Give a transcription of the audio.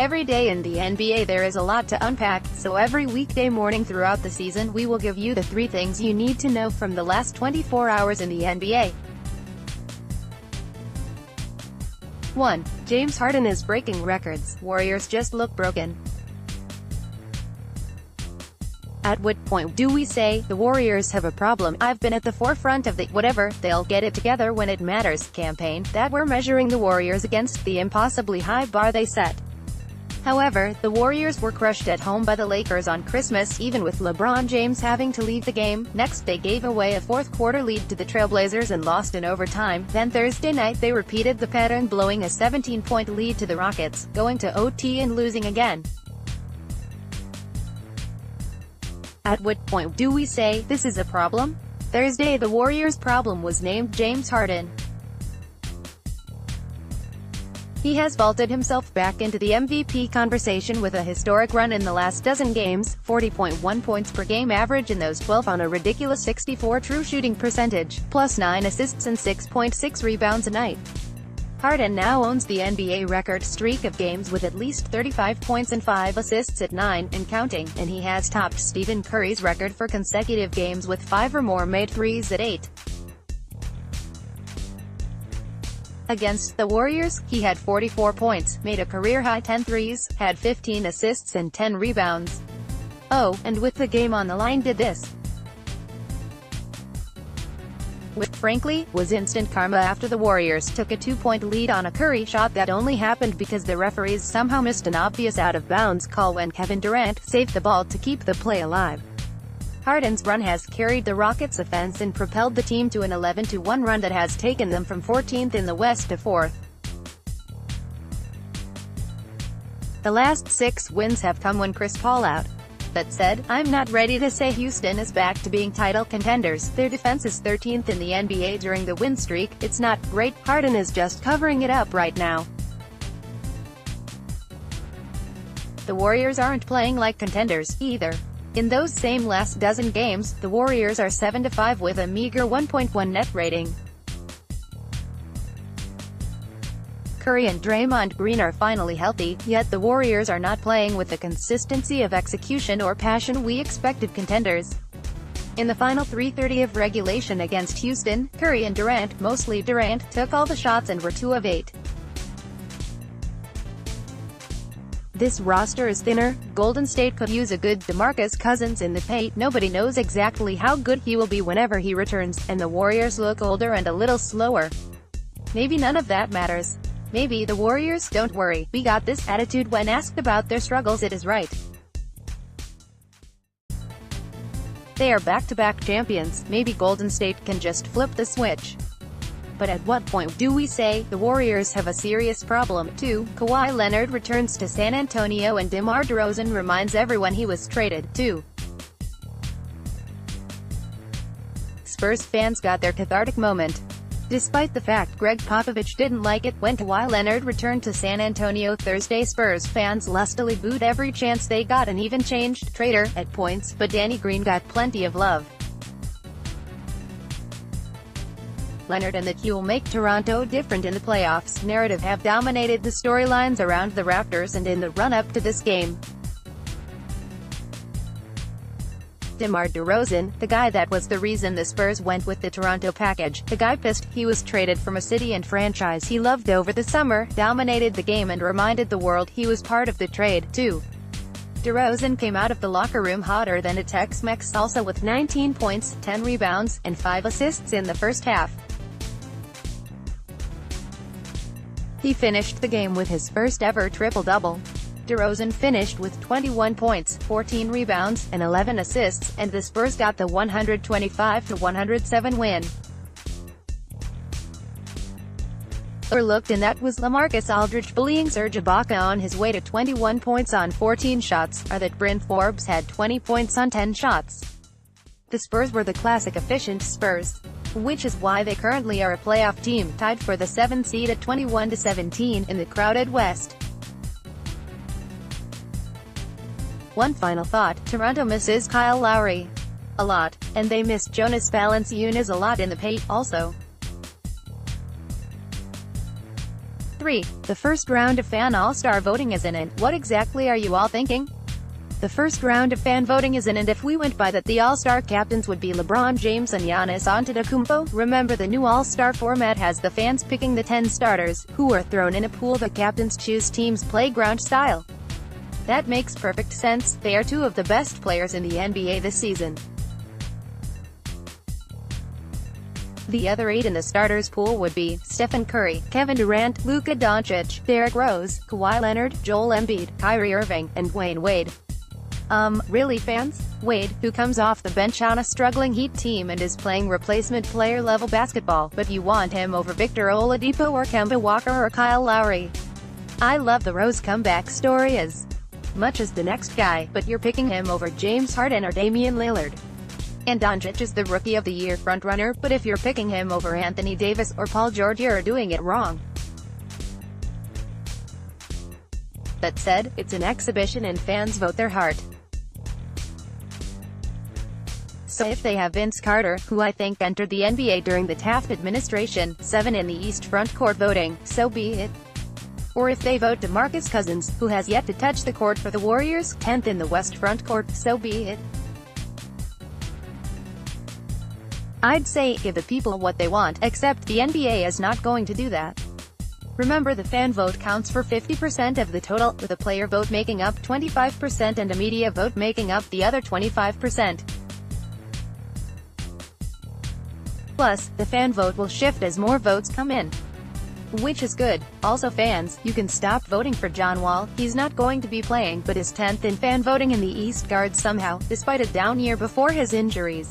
Every day in the NBA there is a lot to unpack, so every weekday morning throughout the season we will give you the 3 things you need to know from the last 24 hours in the NBA. 1. James Harden is breaking records. Warriors just look broken. At what point do we say, the Warriors have a problem? I've been at the forefront of the whatever, they'll get it together when it matters campaign, that we're measuring the Warriors against the impossibly high bar they set. However, the Warriors were crushed at home by the Lakers on Christmas Eve, with LeBron James having to leave the game. Next they gave away a fourth-quarter lead to the Trailblazers and lost in overtime. Then Thursday night they repeated the pattern, blowing a 17-point lead to the Rockets, going to OT and losing again. At what point do we say, this is a problem? Thursday the Warriors' problem was named James Harden. He has vaulted himself back into the MVP conversation with a historic run in the last dozen games, 40.1 points per game average in those 12 on a ridiculous 64 true shooting percentage, plus 9 assists and 6.6 rebounds a night. Harden now owns the NBA record streak of games with at least 35 points and 5 assists at 9 and counting, and he has topped Stephen Curry's record for consecutive games with 5 or more made threes at 8. Against the Warriors, he had 44 points, made a career-high 10 threes, had 15 assists and 10 rebounds. Oh, and with the game on the line did this. Which, frankly, was instant karma after the Warriors took a 2-point lead on a Curry shot that only happened because the referees somehow missed an obvious out-of-bounds call when Kevin Durant saved the ball to keep the play alive. Harden's run has carried the Rockets' offense and propelled the team to an 11-1 run that has taken them from 14th in the West to 4th. The last 6 wins have come when Chris Paul out. That said, I'm not ready to say Houston is back to being title contenders. Their defense is 13th in the NBA during the win streak. It's not great. Harden is just covering it up right now. The Warriors aren't playing like contenders, either. In those same last dozen games, the Warriors are 7-5 with a meager 1.1 net rating. Curry and Draymond Green are finally healthy, yet the Warriors are not playing with the consistency of execution or passion we expected contenders. In the final 3:30 of regulation against Houston, Curry and Durant, mostly Durant, took all the shots and were 2 of 8. This roster is thinner. Golden State could use a good DeMarcus Cousins in the paint. Nobody knows exactly how good he will be whenever he returns, and the Warriors look older and a little slower. Maybe none of that matters. Maybe the Warriors, don't worry, we got this, attitude when asked about their struggles. It is right. They are back-to-back champions. Maybe Golden State can just flip the switch. But at what point do we say, the Warriors have a serious problem? 2. Kawhi Leonard returns to San Antonio and DeMar DeRozan reminds everyone he was traded. 2. Spurs fans got their cathartic moment. Despite the fact Greg Popovich didn't like it when Kawhi Leonard returned to San Antonio Thursday, Spurs fans lustily booed every chance they got and even changed "traitor" at points, but Danny Green got plenty of love. Leonard and the Q make Toronto different in the playoffs narrative have dominated the storylines around the Raptors and in the run-up to this game. DeMar DeRozan, the guy that was the reason the Spurs went with the Toronto package, the guy pissed he was traded from a city and franchise he loved over the summer, dominated the game and reminded the world he was part of the trade. 2. DeRozan came out of the locker room hotter than a Tex-Mex salsa with 19 points, 10 rebounds, and 5 assists in the first half. He finished the game with his first ever triple-double. DeRozan finished with 21 points, 14 rebounds, and 11 assists, and the Spurs got the 125-107 win. Overlooked in that was LaMarcus Aldridge bullying Serge Ibaka on his way to 21 points on 14 shots, or that Bryn Forbes had 20 points on 10 shots. The Spurs were the classic efficient Spurs. Which is why they currently are a playoff team, tied for the 7th seed at 21-17, in the crowded West. One final thought, Toronto misses Kyle Lowry a lot, and they miss Jonas Valanciunas a lot in the paint, also. 3. The first round of fan all-star voting isn't in. What exactly are you all thinking? The first round of fan voting isn't in. If we went by that, the all-star captains would be LeBron James and Giannis Antetokounmpo. Remember, the new all-star format has the fans picking the 10 starters, who are thrown in a pool. The captains choose teams' playground style. That makes perfect sense. They are two of the best players in the NBA this season. The other 8 in the starters pool would be Stephen Curry, Kevin Durant, Luka Doncic, Derrick Rose, Kawhi Leonard, Joel Embiid, Kyrie Irving, and Dwayne Wade. Really, fans? Wade, who comes off the bench on a struggling Heat team and is playing replacement player level basketball, but you want him over Victor Oladipo or Kemba Walker or Kyle Lowry. I love the Rose comeback story as much as the next guy, but you're picking him over James Harden or Damian Lillard. And Doncic is the Rookie of the Year frontrunner, but if you're picking him over Anthony Davis or Paul George, you're doing it wrong. That said, it's an exhibition and fans vote their heart. So if they have Vince Carter, who I think entered the NBA during the Taft administration, 7 in the East front court voting, so be it. Or if they vote DeMarcus Cousins, who has yet to touch the court for the Warriors, 10th in the West front court, so be it. I'd say, give the people what they want, except the NBA is not going to do that. Remember, the fan vote counts for 50% of the total, with a player vote making up 25% and a media vote making up the other 25%. Plus, the fan vote will shift as more votes come in. Which is good. Also, fans, you can stop voting for John Wall. He's not going to be playing, but is 10th in fan voting in the East guard somehow, despite a down year before his injuries.